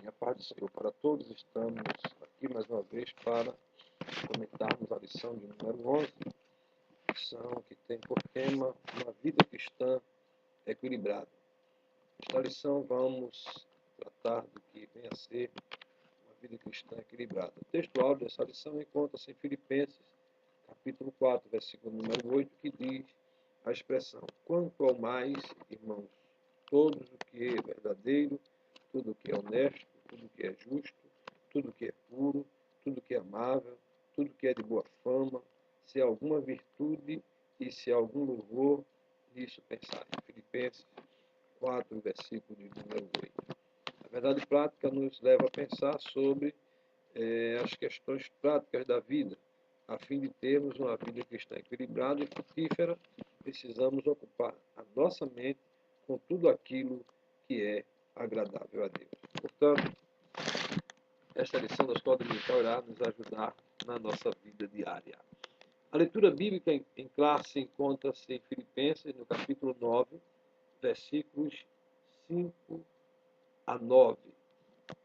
E a paz do Senhor para todos. Estamos aqui mais uma vez para comentarmos a lição de número 11, lição que tem por tema uma vida cristã equilibrada. Nesta lição vamos tratar do que vem a ser uma vida cristã equilibrada. O texto áudio dessa lição encontra-se em Filipenses, capítulo 4, versículo número 8, que diz a expressão: quanto ao mais, irmãos, todos o que é verdadeiro, tudo o que é honesto, tudo o que é justo, tudo o que é puro, tudo o que é amável, tudo o que é de boa fama, se há alguma virtude e se há algum louvor, nisso pensai. Filipenses 4, versículo de número 8. A verdade prática nos leva a pensar sobre as questões práticas da vida. A fim de termos uma vida cristã equilibrada e frutífera, precisamos ocupar a nossa mente com tudo aquilo que é agradável a Deus. Portanto, esta lição da Escola Dominical irá nos ajudar na nossa vida diária. A leitura bíblica em classe encontra-se em Filipenses, no capítulo 9, versículos 5 a 9.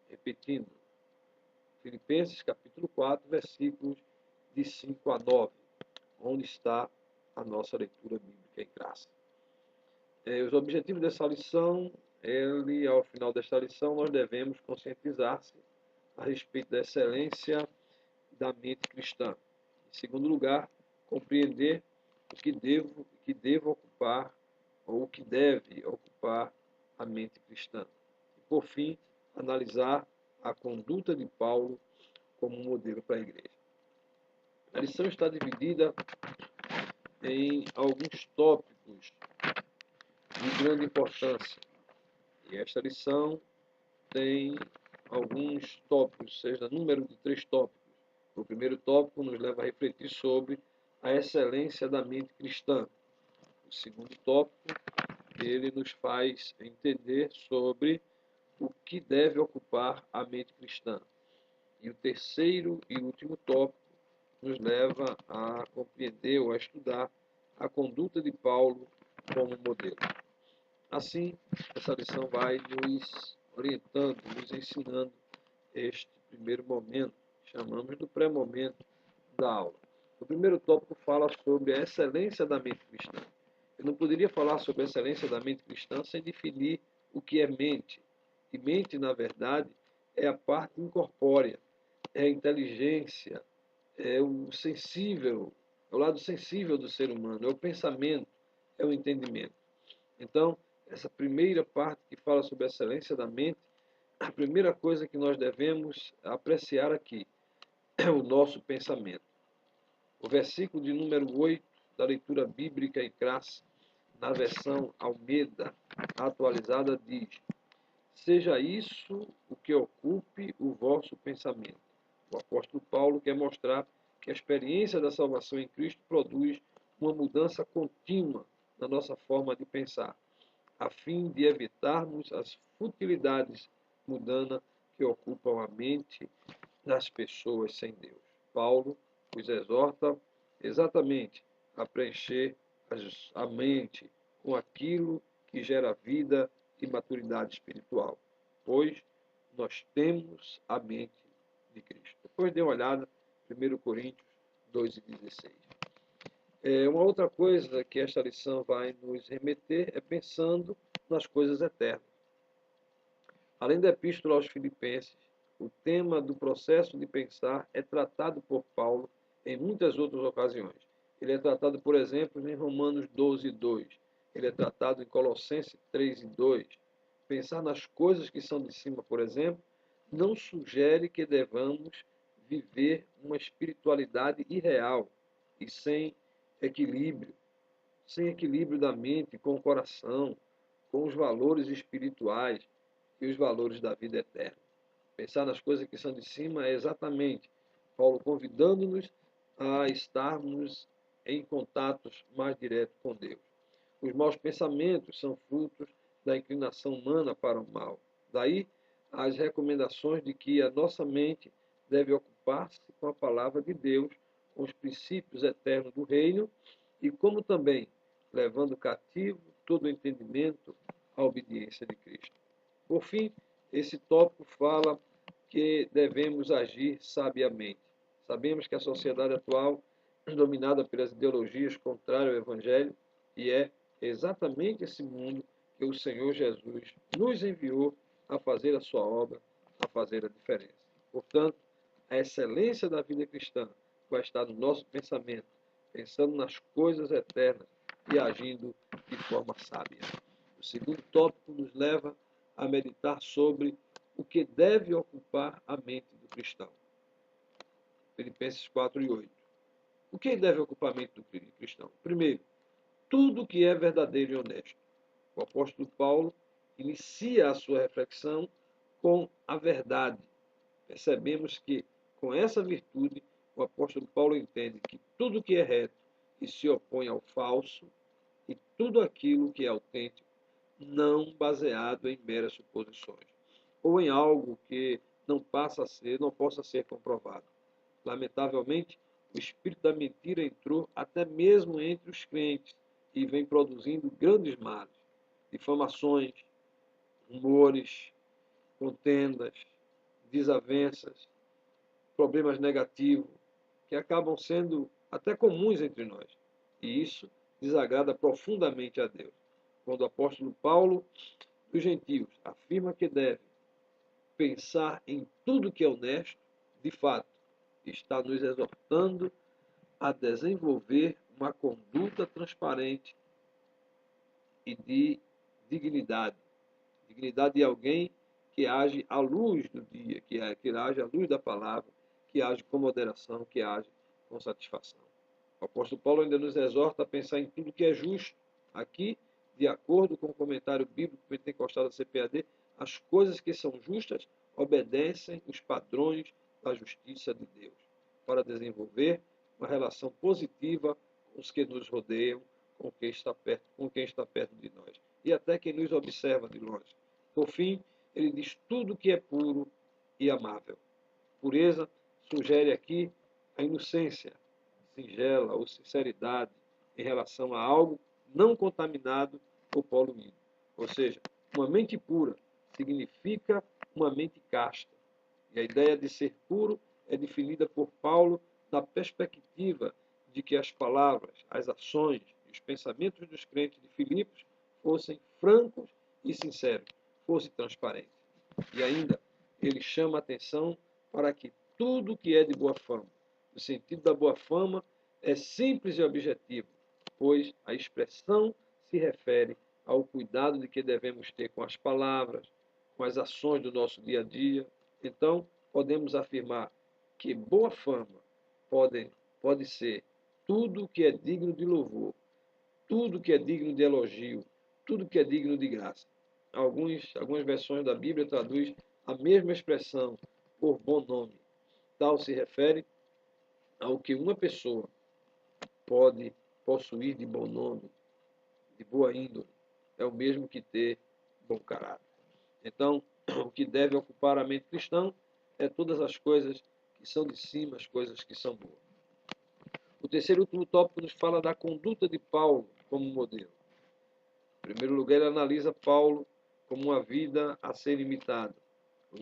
Repetindo, Filipenses, capítulo 4, versículos de 5 a 9, onde está a nossa leitura bíblica em classe. Os objetivos dessa lição, ao final desta lição, nós devemos conscientizar-se a respeito da excelência da mente cristã. Em segundo lugar, compreender o que deve ocupar ou o que deve ocupar a mente cristã. E, por fim, analisar a conduta de Paulo como modelo para a igreja. A lição está dividida em alguns tópicos de grande importância. E esta lição tem alguns tópicos, seja número de 3 tópicos. O primeiro tópico nos leva a refletir sobre a excelência da mente cristã. O segundo tópico, ele nos faz entender sobre o que deve ocupar a mente cristã. E o terceiro e último tópico nos leva a compreender ou a estudar a conduta de Paulo como modelo. Assim, essa lição vai nos orientando, nos ensinando este primeiro momento, chamamos do pré-momento da aula. O primeiro tópico fala sobre a excelência da mente cristã. Eu não poderia falar sobre a excelência da mente cristã sem definir o que é mente. E mente, na verdade, é a parte incorpórea, é a inteligência, é o sensível, é o lado sensível do ser humano, é o pensamento, é o entendimento. Então, essa primeira parte que fala sobre a excelência da mente, a primeira coisa que nós devemos apreciar aqui é o nosso pensamento. O versículo de número 8 da leitura bíblica em classe, na versão Almeida atualizada, diz: seja isso o que ocupe o vosso pensamento. O apóstolo Paulo quer mostrar que a experiência da salvação em Cristo produz uma mudança contínua na nossa forma de pensar, a fim de evitarmos as futilidades mundanas que ocupam a mente das pessoas sem Deus. Paulo os exorta exatamente a preencher a mente com aquilo que gera vida e maturidade espiritual, pois nós temos a mente de Cristo. Depois dê uma olhada, 1 Coríntios 2:16. Uma outra coisa que esta lição vai nos remeter é pensando nas coisas eternas. Além da epístola aos Filipenses, o tema do processo de pensar é tratado por Paulo em muitas outras ocasiões. Ele é tratado, por exemplo, em Romanos 12:2. Ele é tratado em Colossenses 3:2. Pensar nas coisas que são de cima, por exemplo, não sugere que devamos viver uma espiritualidade irreal e sem equilíbrio da mente com o coração, com os valores espirituais e os valores da vida eterna. Pensar nas coisas que são de cima é exatamente Paulo convidando-nos a estarmos em contatos mais diretos com Deus. Os maus pensamentos são frutos da inclinação humana para o mal. Daí as recomendações de que a nossa mente deve ocupar-se com a palavra de Deus, com os princípios eternos do reino e como também levando cativo todo o entendimento à obediência de Cristo. Por fim, esse tópico fala que devemos agir sabiamente. Sabemos que a sociedade atual é dominada pelas ideologias contrárias ao Evangelho, e é exatamente esse mundo que o Senhor Jesus nos enviou a fazer a sua obra, a fazer a diferença. Portanto, a excelência da vida cristã vai estar no nosso pensamento, pensando nas coisas eternas e agindo de forma sábia. O segundo tópico nos leva a meditar sobre o que deve ocupar a mente do cristão. Filipenses 4:8. O que deve ocupar a mente do cristão? Primeiro, tudo que é verdadeiro e honesto. O apóstolo Paulo inicia a sua reflexão com a verdade. Percebemos que, com essa virtude, o apóstolo Paulo entende que tudo que é reto e se opõe ao falso, e tudo aquilo que é autêntico, não baseado em meras suposições, ou em algo que não possa ser comprovado. Lamentavelmente, o espírito da mentira entrou até mesmo entre os crentes e vem produzindo grandes males, difamações, rumores, contendas, desavenças, problemas negativos, que acabam sendo até comuns entre nós. E isso desagrada profundamente a Deus. Quando o apóstolo Paulo dos gentios afirma que deve pensar em tudo que é honesto, de fato, está nos exortando a desenvolver uma conduta transparente e de dignidade. Dignidade de alguém que age à luz do dia, que age à luz da palavra, que age com moderação, que age com satisfação. O apóstolo Paulo ainda nos exorta a pensar em tudo que é justo. Aqui, de acordo com o comentário bíblico pentecostal da CPAD, as coisas que são justas obedecem os padrões da justiça de Deus, para desenvolver uma relação positiva com os que nos rodeiam, com quem está perto de nós, e até quem nos observa de longe. Por fim, ele diz tudo que é puro e amável. Pureza sugere aqui a inocência singela ou sinceridade em relação a algo não contaminado ou poluído. Ou seja, uma mente pura significa uma mente casta. E a ideia de ser puro é definida por Paulo na perspectiva de que as palavras, as ações e os pensamentos dos crentes de Filipos fossem francos e sinceros, fossem transparentes. E ainda, ele chama a atenção para que tudo que é de boa fama, o sentido da boa fama é simples e objetivo, pois a expressão se refere ao cuidado de que devemos ter com as palavras, com as ações do nosso dia a dia. Então, podemos afirmar que boa fama pode ser tudo que é digno de louvor, tudo que é digno de elogio, tudo que é digno de graça. Algumas versões da Bíblia traduzem a mesma expressão por bom nome. Tal se refere ao que uma pessoa pode possuir de bom nome, de boa índole. É o mesmo que ter bom caráter. Então, o que deve ocupar a mente cristã é todas as coisas que são de cima, as coisas que são boas. O terceiro e último tópico nos fala da conduta de Paulo como modelo. Em primeiro lugar, ele analisa Paulo como uma vida a ser imitada.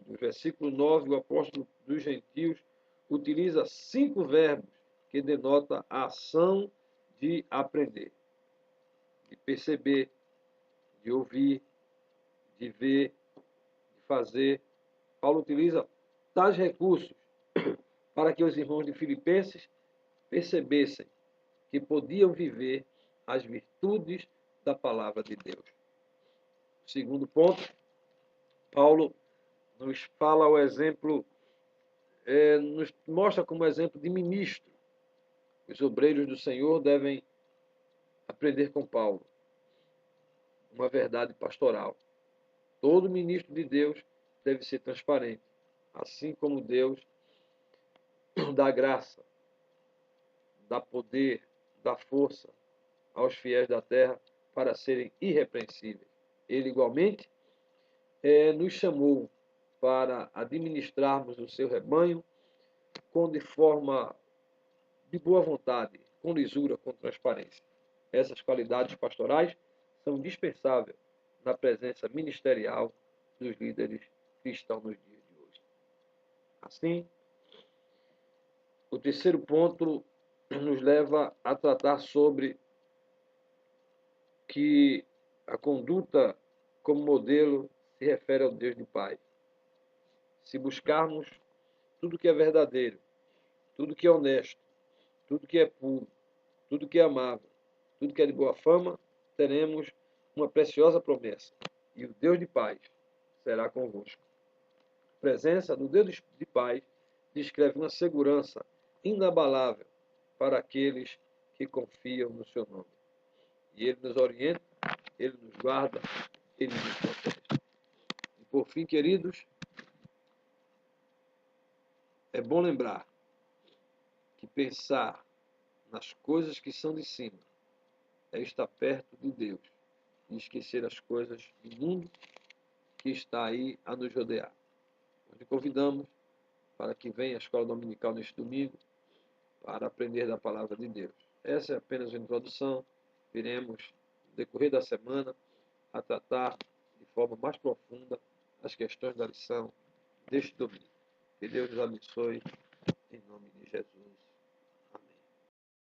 No versículo 9, o apóstolo dos gentios utiliza 5 verbos que denotam a ação de aprender, de perceber, de ouvir, de ver, de fazer. Paulo utiliza tais recursos para que os irmãos de Filipenses percebessem que podiam viver as virtudes da palavra de Deus. Segundo ponto, Paulo nos fala o exemplo, nos mostra como exemplo de ministro. Os obreiros do Senhor devem aprender com Paulo uma verdade pastoral. Todo ministro de Deus deve ser transparente, assim como Deus dá graça, dá poder, dá força aos fiéis da terra para serem irrepreensíveis. Ele, igualmente, nos chamou para administrarmos o seu rebanho de forma de boa vontade, com lisura, com transparência. Essas qualidades pastorais são indispensáveis na presença ministerial dos líderes que estão nos dias de hoje. Assim, o terceiro ponto nos leva a tratar sobre que a conduta como modelo se refere ao Deus de paz. Se buscarmos tudo que é verdadeiro, tudo que é honesto, tudo que é puro, tudo que é amável, tudo que é de boa fama, teremos uma preciosa promessa. E o Deus de paz será convosco. A presença do Deus de paz descreve uma segurança inabalável para aqueles que confiam no seu nome. E Ele nos orienta, Ele nos guarda, Ele nos protege. E por fim, queridos, é bom lembrar que pensar nas coisas que são de cima é estar perto de Deus e esquecer as coisas do mundo que está aí a nos rodear. Nós lhe convidamos para que venha à escola dominical neste domingo para aprender da palavra de Deus. Essa é apenas uma introdução. Iremos, no decorrer da semana, a tratar de forma mais profunda as questões da lição deste domingo. Que Deus nos abençoe, em nome de Jesus.